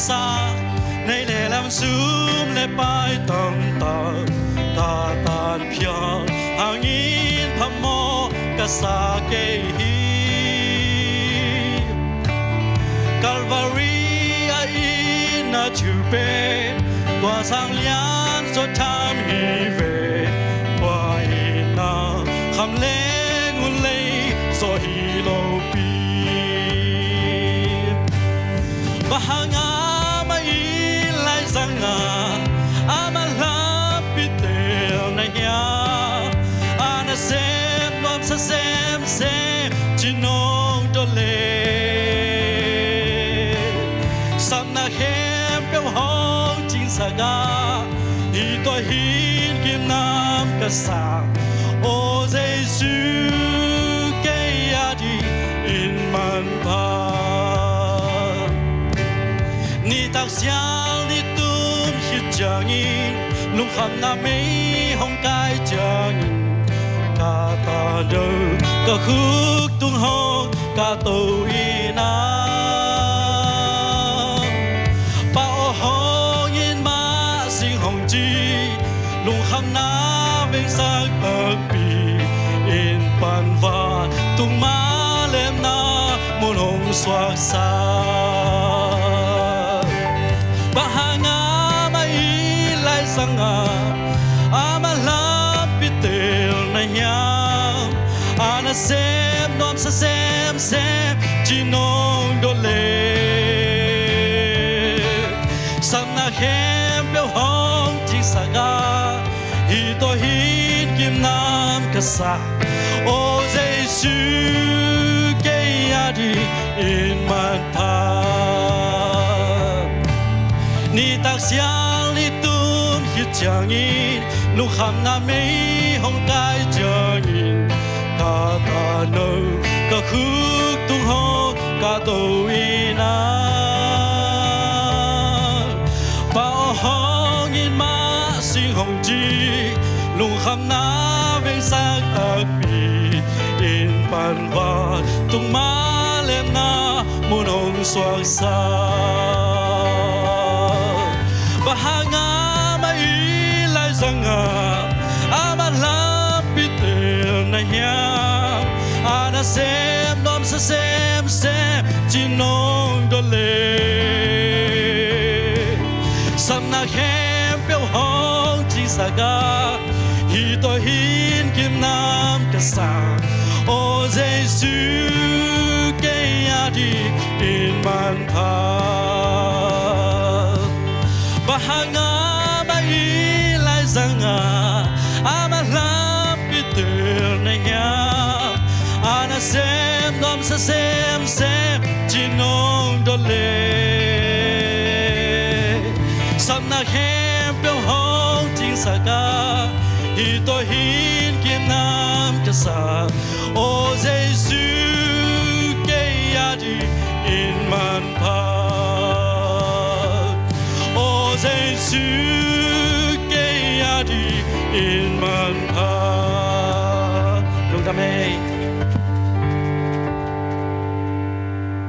xa nay để làm zoom để bay tầm tờ ta tan phiêu hàng nghìn phàm mô cả xa kê hi Calvary ai na chu pe qua sang lian so tham hi về qua hi na kham le ngun le so hi lo pi và hàng ama i lai zanga ama la pi te na ya ana sem nom sa sem sem chinong do le sam na hem pe ho chin saga hi to hin kim nam ka sa o Giêsu ke ya di in man pa ni tak xiang ni tum hit chang in lung kham na mei hong kai chang in ka ta do ka khuk tung ho ka to ina pa o ho yin ma sing hong chi lung kham na veng sak ơ pi in pan va tung ma lem na mon hong swak sa ama la pitel na nyam ana sem nom sa sem sem chinong do le sam na hem pe hong chi saga hi to hin kim nam ka sa o Giêsu ke ya di in man pa ni tak xiang li chang in lu kham na mei hong kai chang in ka ta no ka khuk tung ho ka to ina pa hong in ma sing hong chi lu kham na veng sak ak pi in pan va tung ma lem na mun hong swak sa ba hanga ama la pitel na ya ana sem nom sa sem sem chinong do le sam na hem pe hong chi saga hi to hin kim nam ka sa o Giêsu ke ya di in man pa ba hanga zanga ama la pitel na ya ana sem nom sa sem sem chinong do le sam na hem pe hong ting saga hi to hin kim nam ka sa o Giêsu ke ya di in man pa o Giêsu in man pa lung đam mê